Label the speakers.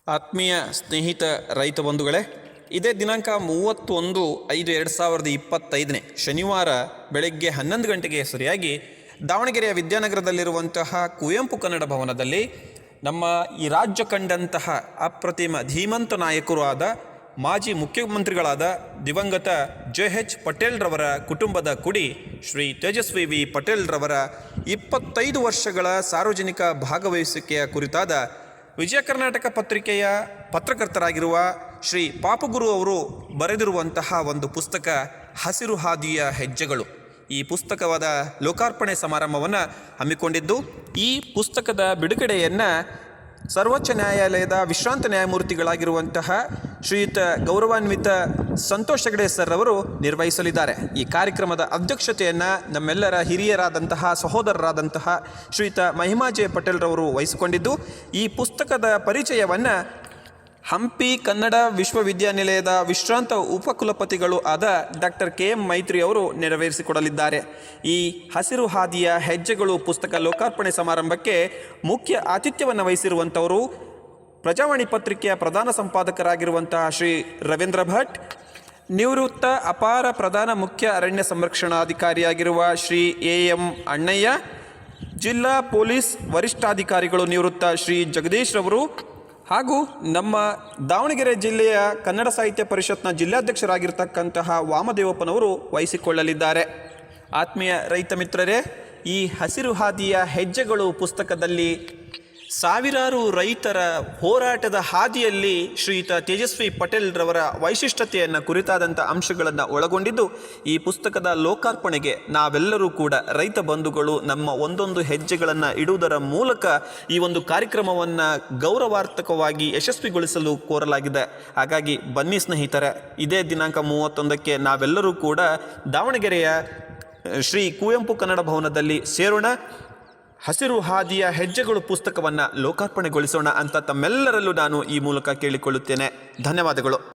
Speaker 1: ಆತ್ಮೀಯ ಸ್ನೇಹಿತ ರೈತ ಬಂಧುಗಳೇ, ಇದೇ ದಿನಾಂಕ 31/5/2025 ಶನಿವಾರ ಬೆಳಗ್ಗೆ 11 ಗಂಟೆಗೆ ಸರಿಯಾಗಿ ದಾವಣಗೆರೆಯ ವಿದ್ಯಾನಗರದಲ್ಲಿರುವಂತಹ ಕುವೆಂಪು ಕನ್ನಡ ಭವನದಲ್ಲಿ ನಮ್ಮ ಈ ರಾಜ್ಯ ಕಂಡಂತಹ ಅಪ್ರತಿಮ ಧೀಮಂತ ನಾಯಕರು ಆದ ಮಾಜಿ ಮುಖ್ಯಮಂತ್ರಿಗಳಾದ ದಿವಂಗತ JH ಪಟೇಲ್ರವರ ಕುಟುಂಬದ ಕುಡಿ ಶ್ರೀ ತೇಜಸ್ವಿ ವಿ ಪಟೇಲ್ರವರ 25 ವರ್ಷಗಳ ಸಾರ್ವಜನಿಕ ಭಾಗವಹಿಸುವಿಕೆಯ ಕುರಿತಾದ ವಿಜಯ ಕರ್ನಾಟಕ ಪತ್ರಿಕೆಯ ಪತ್ರಕರ್ತರಾಗಿರುವ ಶ್ರೀ ಪಾಪಗುರು ಅವರು ಬರೆದಿರುವಂತಹ ಒಂದು ಪುಸ್ತಕ ಹಸಿರು ಹಾದಿಯ ಹೆಜ್ಜೆಗಳು. ಈ ಪುಸ್ತಕವಾದ ಲೋಕಾರ್ಪಣೆ ಸಮಾರಂಭವನ್ನು ಹಮ್ಮಿಕೊಂಡಿದ್ದು, ಈ ಪುಸ್ತಕದ ಬಿಡುಗಡೆಯನ್ನು ಸರ್ವೋಚ್ಚ ನ್ಯಾಯಾಲಯದ ವಿಶ್ರಾಂತ ನ್ಯಾಯಮೂರ್ತಿಗಳಾಗಿರುವಂತಹ ಶ್ರೀಯುತ ಗೌರವಾನ್ವಿತ ಸಂತೋಷ್ ಹೆಗಡೆ ಸರ್ ಅವರು ನಿರ್ವಹಿಸಲಿದ್ದಾರೆ. ಈ ಕಾರ್ಯಕ್ರಮದ ಅಧ್ಯಕ್ಷತೆಯನ್ನು ನಮ್ಮೆಲ್ಲರ ಹಿರಿಯರಾದಂತಹ ಸಹೋದರರಾದಂತಹ ಶ್ರೀಯುತ ಮಹಿಮಾ ಜೆ ಪಟೇಲ್ರವರು ವಹಿಸಿಕೊಂಡಿದ್ದು, ಈ ಪುಸ್ತಕದ ಪರಿಚಯವನ್ನು ಹಂಪಿ ಕನ್ನಡ ವಿಶ್ವವಿದ್ಯಾನಿಲಯದ ವಿಶ್ರಾಂತ ಉಪಕುಲಪತಿಗಳು ಆದ ಡಾಕ್ಟರ್ KM ಮೈತ್ರಿ ಅವರು ನೆರವೇರಿಸಿಕೊಡಲಿದ್ದಾರೆ. ಈ ಹಸಿರು ಹಾದಿಯ ಹೆಜ್ಜೆಗಳು ಪುಸ್ತಕ ಲೋಕಾರ್ಪಣೆ ಸಮಾರಂಭಕ್ಕೆ ಮುಖ್ಯ ಆತಿಥ್ಯವನ್ನು ವಹಿಸಿರುವಂಥವರು ಪ್ರಜಾವಾಣಿ ಪತ್ರಿಕೆಯ ಪ್ರಧಾನ ಸಂಪಾದಕರಾಗಿರುವಂತಹ ಶ್ರೀ ರವೀಂದ್ರ ಭಟ್, ನಿವೃತ್ತ ಅಪಾರ ಪ್ರಧಾನ ಮುಖ್ಯ ಅರಣ್ಯ ಸಂರಕ್ಷಣಾಧಿಕಾರಿಯಾಗಿರುವ ಶ್ರೀ AM ಅಣ್ಣಯ್ಯ, ಜಿಲ್ಲಾ ಪೊಲೀಸ್ ವರಿಷ್ಠಾಧಿಕಾರಿಗಳು ನಿವೃತ್ತ ಶ್ರೀ ಜಗದೀಶ್ ರವರು ಹಾಗೂ ನಮ್ಮ ದಾವಣಗೆರೆ ಜಿಲ್ಲೆಯ ಕನ್ನಡ ಸಾಹಿತ್ಯ ಪರಿಷತ್ನ ಜಿಲ್ಲಾಧ್ಯಕ್ಷರಾಗಿರ್ತಕ್ಕಂತಹ ವಾಮದೇವಪ್ಪನವರು ವಹಿಸಿಕೊಳ್ಳಲಿದ್ದಾರೆ. ಆತ್ಮೀಯ ರೈತ ಮಿತ್ರರೇ, ಈ ಹಸಿರು ಹಾದಿಯ ಹೆಜ್ಜೆಗಳು ಪುಸ್ತಕದಲ್ಲಿ ಸಾವಿರಾರು ರೈತರ ಹೋರಾಟದ ಹಾದಿಯಲ್ಲಿ ಶ್ರೀಯುತ ತೇಜಸ್ವಿ ಪಟೇಲ್ರವರ ವೈಶಿಷ್ಟ್ಯತೆಯನ್ನು ಕುರಿತಾದಂಥ ಅಂಶಗಳನ್ನು ಒಳಗೊಂಡಿದ್ದು, ಈ ಪುಸ್ತಕದ ಲೋಕಾರ್ಪಣೆಗೆ ನಾವೆಲ್ಲರೂ ಕೂಡ ರೈತ ಬಂಧುಗಳು ನಮ್ಮ ಒಂದೊಂದು ಹೆಜ್ಜೆಗಳನ್ನು ಇಡುವುದರ ಮೂಲಕ ಈ ಒಂದು ಕಾರ್ಯಕ್ರಮವನ್ನು ಗೌರವಾರ್ಥಕವಾಗಿ ಯಶಸ್ವಿಗೊಳಿಸಲು ಕೋರಲಾಗಿದೆ. ಹಾಗಾಗಿ ಬನ್ನಿ ಸ್ನೇಹಿತರೆ, ಇದೇ ದಿನಾಂಕ 31ಕ್ಕೆ ನಾವೆಲ್ಲರೂ ಕೂಡ ದಾವಣಗೆರೆಯ ಶ್ರೀ ಕುವೆಂಪು ಕನ್ನಡ ಭವನದಲ್ಲಿ ಸೇರೋಣ. ಹಸಿರು ಹಾದಿಯ ಹೆಜ್ಜೆಗಳು ಪುಸ್ತಕವನ್ನು ಲೋಕಾರ್ಪಣೆಗೊಳಿಸೋಣ ಅಂತ ತಮ್ಮೆಲ್ಲರಲ್ಲೂ ನಾನು ಈ ಮೂಲಕ ಕೇಳಿಕೊಳ್ಳುತ್ತೇನೆ. ಧನ್ಯವಾದಗಳು.